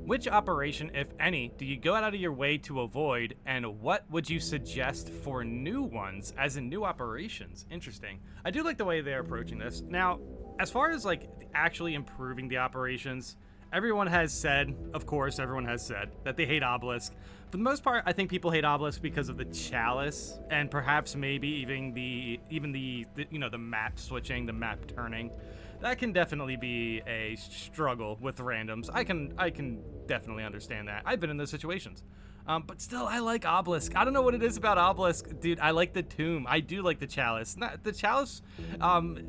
Which operation, if any, do you go out of your way to avoid, and what would you suggest for new ones, as in new operations? Interesting. I do like the way they're approaching this. Now, as far as like actually improving the operations, everyone has said, of course, everyone has said that they hate Obelisk. For the most part, I think people hate Obelisk because of the chalice, and perhaps maybe even the the map switching, the map turning. That can definitely be a struggle with randoms. I can definitely understand that. I've been in those situations. But still, I like Obelisk. I don't know what it is about Obelisk. Dude, I like the tomb. I do like the chalice. The chalice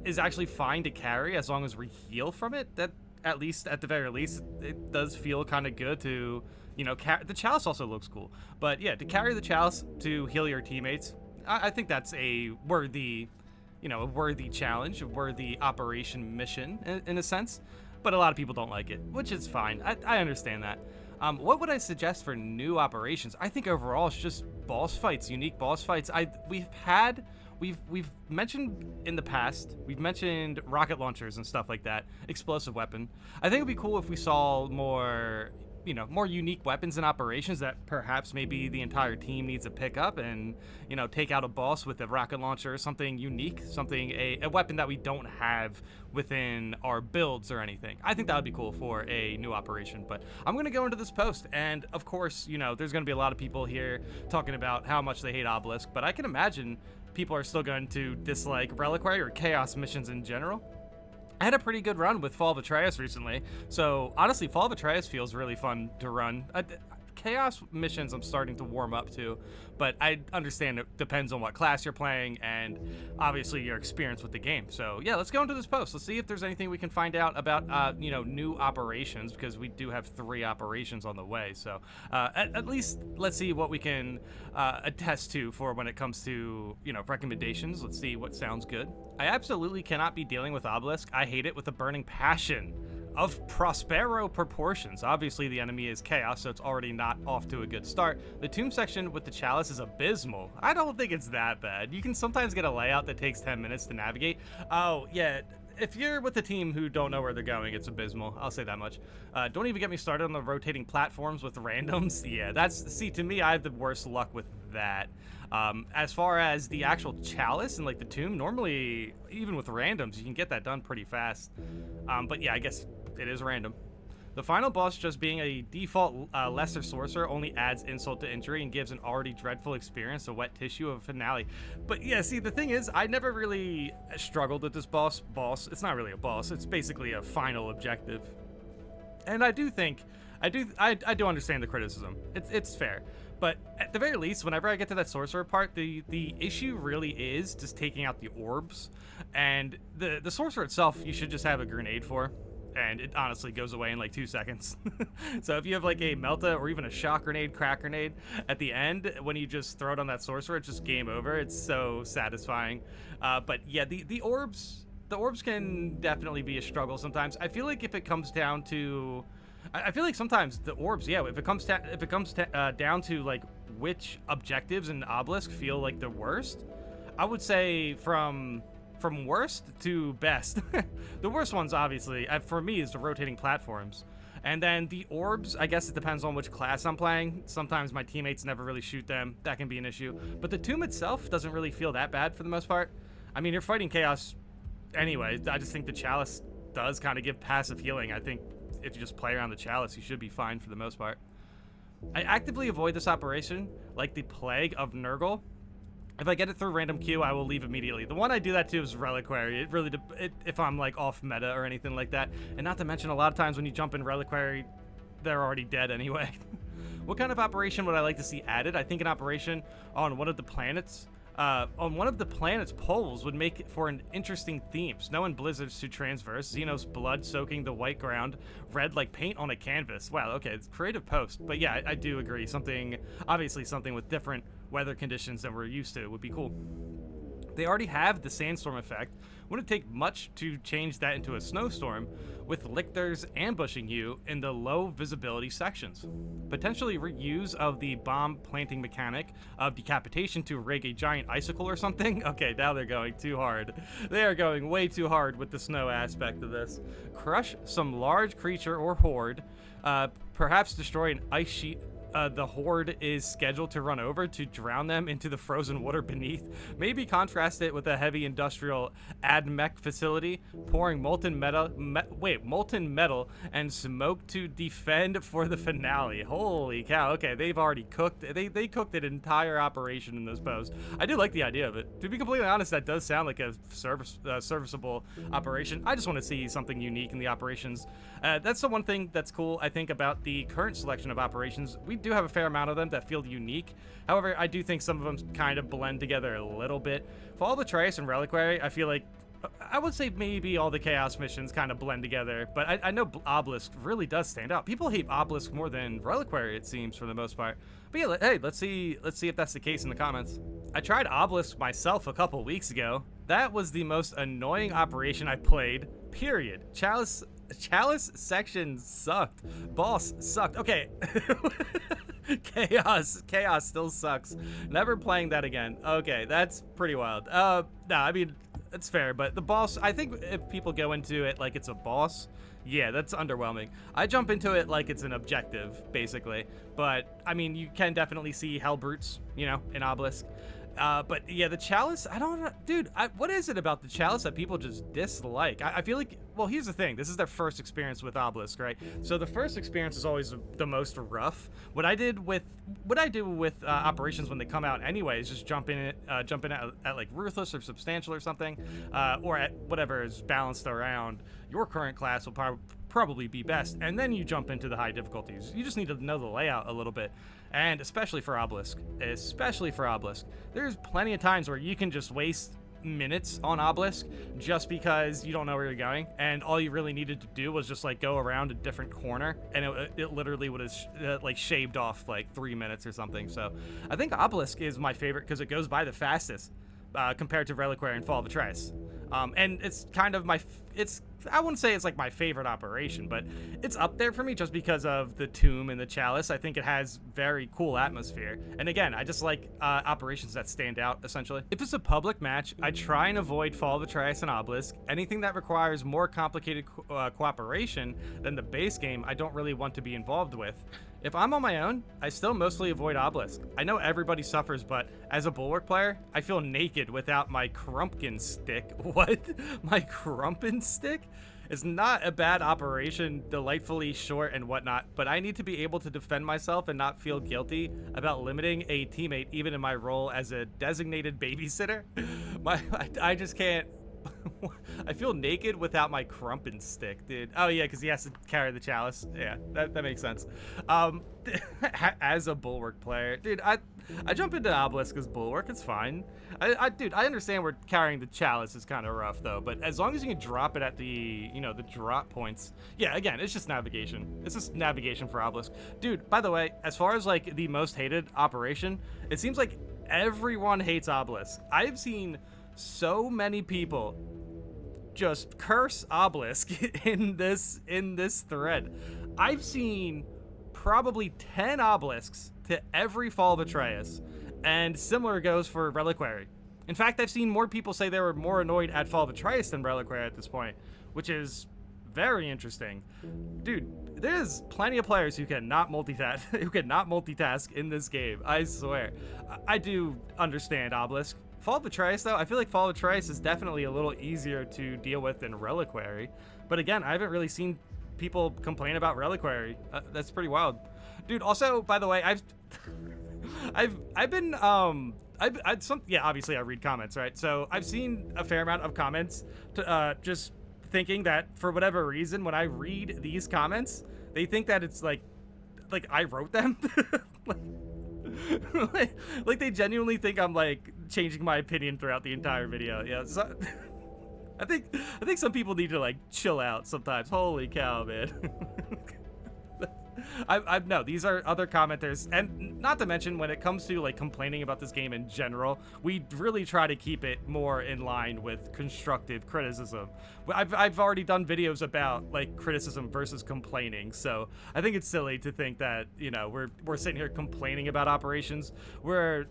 is actually fine to carry as long as we heal from it. That, at the very least, it does feel kind of good to, the chalice also looks cool. But yeah, to carry the chalice to heal your teammates, I think that's a worthy challenge, a worthy operation mission in a sense, but a lot of people don't like it, which is fine. I understand that. What would I suggest for new operations? I think overall it's just boss fights, unique boss fights. We've mentioned in the past, we've mentioned rocket launchers and stuff like that, explosive weapon. I think it'd be cool if we saw more unique weapons and operations that perhaps maybe the entire team needs to pick up and, take out a boss with a rocket launcher, something unique, a weapon that we don't have within our builds or anything. I think that would be cool for a new operation, but I'm going to go into this post, and of course, there's going to be a lot of people here talking about how much they hate Obelisk, but I can imagine people are still going to dislike Reliquary or Chaos missions in general. I had a pretty good run with Fall of Atreus recently, so honestly, Fall of Atreus feels really fun to run. Chaos missions I'm starting to warm up to, but I understand it depends on what class you're playing and obviously your experience with the game. So yeah, let's go into this post. Let's see if there's anything we can find out about new operations, because we do have 3 operations on the way. So at least let's see what we can attest to for when it comes to recommendations. Let's see what sounds good. I absolutely cannot be dealing with Obelisk. I hate it with a burning passion. Of Prospero proportions. Obviously the enemy is Chaos, so it's already not off to a good start. The tomb section with the chalice is abysmal. I don't think it's that bad. You can sometimes get a layout that takes 10 minutes to navigate. Oh yeah, if you're with a team who don't know where they're going, it's abysmal. I'll say that much. Don't even get me started on the rotating platforms with randoms. Yeah, see, to me, I have the worst luck with that. As far as the actual chalice and like the tomb, normally, even with randoms, you can get that done pretty fast. But yeah, I guess it is random. The final boss just being a default lesser sorcerer only adds insult to injury and gives an already dreadful experience a wet tissue of a finale. But yeah, see, the thing is, I never really struggled with this boss. It's not really a boss. It's basically a final objective. And I do understand the criticism. It's fair. But at the very least, whenever I get to that sorcerer part, the issue really is just taking out the orbs. And the sorcerer itself, you should just have a grenade for. And it honestly goes away in like 2 seconds. So if you have like a Melta or even a shock grenade, crack grenade at the end, when you just throw it on that sorcerer, it's just game over. It's so satisfying. But yeah, the orbs can definitely be a struggle sometimes. I feel like if it comes down to, I feel like sometimes the orbs, yeah, if it comes down to like which objectives in Obelisk feel like the worst, I would say from worst to best. The worst ones, obviously, for me, is the rotating platforms. And then the orbs, I guess it depends on which class I'm playing. Sometimes my teammates never really shoot them. That can be an issue. But the tomb itself doesn't really feel that bad for the most part. I mean, you're fighting Chaos anyway. I just think the chalice does kind of give passive healing. I think if you just play around the chalice, you should be fine for the most part. I actively avoid this operation like the plague of Nurgle. If I get it through random queue, I will leave immediately. The one I do that to is Reliquary. It really, if I'm like off meta or anything like that. And not to mention, a lot of times when you jump in Reliquary, they're already dead anyway. What kind of operation would I like to see added? I think an operation on one of the planets. On one of the planet's poles would make for an interesting theme. Snow and blizzards to transverse, Xenos blood soaking the white ground, red like paint on a canvas. Wow, okay, it's creative post. But yeah, I do agree. Obviously something with different weather conditions than we're used to would be cool. They already have the sandstorm effect. Wouldn't take much to change that into a snowstorm, with lictors ambushing you in the low visibility sections. Potentially reuse of the bomb planting mechanic of decapitation to rig a giant icicle or something. Okay, now they're going too hard. They are going way too hard with the snow aspect of this. Crush some large creature or horde. perhaps destroy an ice sheet the horde is scheduled to run over to drown them into the frozen water beneath. Maybe contrast it with a heavy industrial AdMech facility pouring molten metal and smoke to defend for the finale. Holy cow! Okay, they've already cooked. They cooked an entire operation in this post. I do like the idea of it. To be completely honest, that does sound like a serviceable operation. I just want to see something unique in the operations. That's the one thing that's cool, I think, about the current selection of operations. We do have a fair amount of them that feel unique. However, I do think some of them kind of blend together a little bit. For all the Trace and Reliquary, I feel like I would say maybe all the Chaos missions kind of blend together, but I know Obelisk really does stand out. People hate Obelisk more than Reliquary, it seems, for the most part. But yeah, hey, let's see if that's the case in the comments. I tried Obelisk myself a couple weeks ago. That was the most annoying operation I played, period. Chalice section sucked. Boss sucked. Okay. Chaos still sucks. Never playing that again. Okay, that's pretty wild. No, I mean, it's fair, but the boss, I think if people go into it like it's a boss, yeah, that's underwhelming. I jump into it like it's an objective, basically. But, I mean, you can definitely see hell brutes, you know, in Obelisk. But yeah, the Chalice, I don't know, dude, what is it about the Chalice that people just dislike? I feel like, well, here's the thing. This is their first experience with Obelisk, right? So the first experience is always the most rough. What I do with operations when they come out anyway is just jump in at like Ruthless or Substantial or something, or at whatever is balanced around your current class will probably be best, and then you jump into the high difficulties. You just need to know the layout a little bit. And especially for Obelisk, there's plenty of times where you can just waste minutes on Obelisk just because you don't know where you're going, and all you really needed to do was just like go around a different corner, and it literally would have like shaved off like 3 minutes or something. So I think Obelisk is my favorite because it goes by the fastest compared to Reliquary and Fall of Atreus. And it's kind of I wouldn't say it's like my favorite operation, but it's up there for me just because of the Tomb and the Chalice. I think it has very cool atmosphere. And again, I just like operations that stand out, essentially. If it's a public match, I try and avoid Fall of Atreus and Obelisk. Anything that requires more complicated cooperation than the base game, I don't really want to be involved with. If I'm on my own, I still mostly avoid Obelisk. I know everybody suffers, but as a Bulwark player, I feel naked without my Crumpkin stick. What? My Crumpin stick? It's not a bad operation, delightfully short and whatnot, but I need to be able to defend myself and not feel guilty about limiting a teammate, even in my role as a designated babysitter. I just can't. I feel naked without my Crumpin stick, dude. Oh yeah, because he has to carry the Chalice. Yeah, that makes sense. As a Bulwark player, dude, I jump into Obelisk as Bulwark. It's fine. Dude, I understand where carrying the Chalice is kind of rough though, but as long as you can drop it at the drop points. Yeah, again, it's just navigation. It's just navigation for Obelisk, dude. By the way, as far as like the most hated operation, it seems like everyone hates Obelisk. I've seen so many people just curse Obelisk in this thread. I've seen probably 10 Obelisks to every Fall of Atreus, and similar goes for Reliquary. In fact, I've seen more people say they were more annoyed at Fall of Atreus than Reliquary at this point, which is very interesting. Dude, there's plenty of players who cannot multitask in this game, I swear. I do understand Obelisk. Fall of Atreus, though, I feel like Fall of Atreus is definitely a little easier to deal with than Reliquary. But again, I haven't really seen people complain about Reliquary. That's pretty wild. Dude, also, by the way, obviously I read comments, right? So I've seen a fair amount of comments just thinking that for whatever reason, when I read these comments, they think that it's like I wrote them. like they genuinely think I'm like changing my opinion throughout the entire video. Yeah, so, I think some people need to like chill out sometimes. Holy cow, man. No, these are other commenters, and not to mention when it comes to like complaining about this game in general, we really try to keep it more in line with constructive criticism. I've already done videos about like criticism versus complaining, so I think it's silly to think that, you know, we're sitting here complaining about operations. We're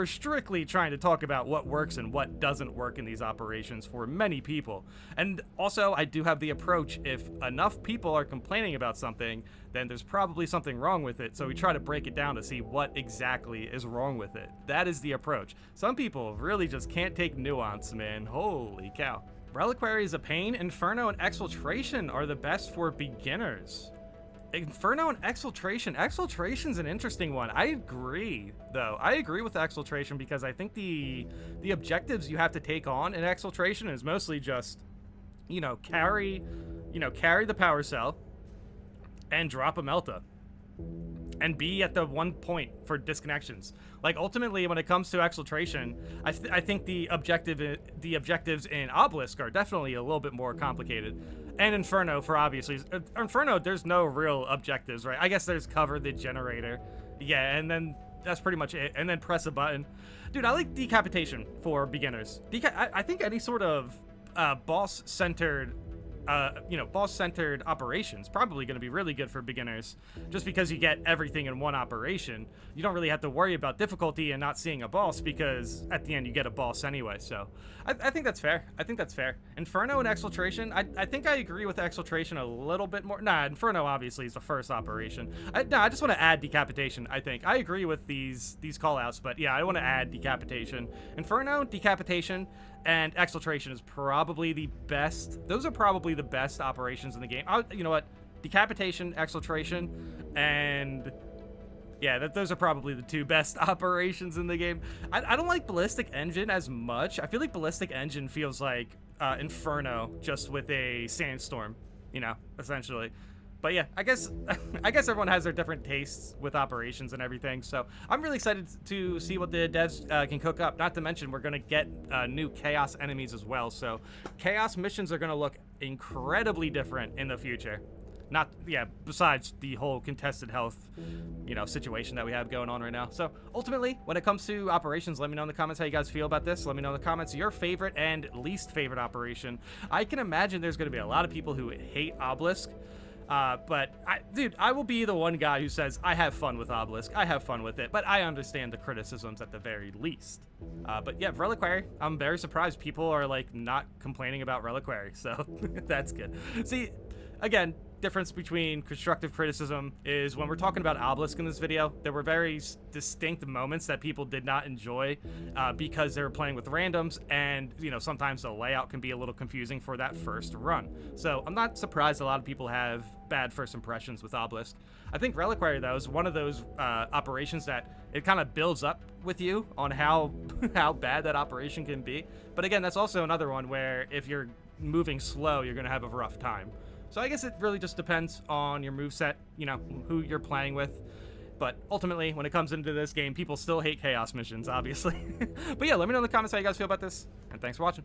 strictly trying to talk about what works and what doesn't work in these operations for many people. And also, I do have the approach, if enough people are complaining about something, then there's probably something wrong with it, so we try to break it down to see what exactly is wrong with it. That is the approach. Some people really just can't take nuance, man. Holy cow. Reliquary is a pain. Inferno and Exfiltration are the best for beginners. Inferno and Exfiltration. Exfiltration's an interesting one. I agree, though. I agree with Exfiltration because I think the objectives you have to take on in Exfiltration is mostly just, carry the power cell and drop a Melta and be at the one point for disconnections. Like, ultimately, when it comes to Exfiltration, I think the objectives in Obelisk are definitely a little bit more complicated. And Inferno, for obvious reasons. Inferno, there's no real objectives, right? I guess there's cover the generator. Yeah, and then that's pretty much it. And then press a button. Dude, I like Decapitation for beginners. I think any sort of boss-centered operations probably going to be really good for beginners, just because you get everything in one operation. You don't really have to worry about difficulty and not seeing a boss, because at the end you get a boss anyway. So I think that's fair. Inferno and Exfiltration, I think I agree with Exfiltration a little bit more. Nah, Inferno obviously is the first operation. I just want to add Decapitation. I think I agree with these call outs, but yeah, I want to add Decapitation. Inferno, Decapitation, and Exfiltration is probably the best. Those are probably the best operations in the game. You know what? Decapitation, Exfiltration, and yeah, those are probably the two best operations in the game. I don't like Ballistic Engine as much. I feel like Ballistic Engine feels like Inferno, just with a sandstorm, essentially. But yeah, I guess everyone has their different tastes with operations and everything. So I'm really excited to see what the devs can cook up. Not to mention, we're going to get new Chaos enemies as well. So Chaos missions are going to look incredibly different in the future. Besides the whole contested health, situation that we have going on right now. So ultimately, when it comes to operations, let me know in the comments how you guys feel about this. Let me know in the comments your favorite and least favorite operation. I can imagine there's going to be a lot of people who hate Obelisk. But I will be the one guy who says I have fun with Obelisk. I have fun with it, but I understand the criticisms at the very least. But yeah, Reliquary, I'm very surprised people are like not complaining about Reliquary, so that's good. See, again, difference between constructive criticism is when we're talking about Obelisk in this video, there were very distinct moments that people did not enjoy because they were playing with randoms, and sometimes the layout can be a little confusing for that first run. So I'm not surprised a lot of people have bad first impressions with Obelisk. I think Reliquary, though, is one of those operations that it kind of builds up with you on how bad that operation can be. But again, that's also another one where if you're moving slow, you're going to have a rough time. So I guess it really just depends on your moveset, who you're playing with. But ultimately, when it comes into this game, people still hate Chaos missions, obviously. But yeah, let me know in the comments how you guys feel about this, and thanks for watching.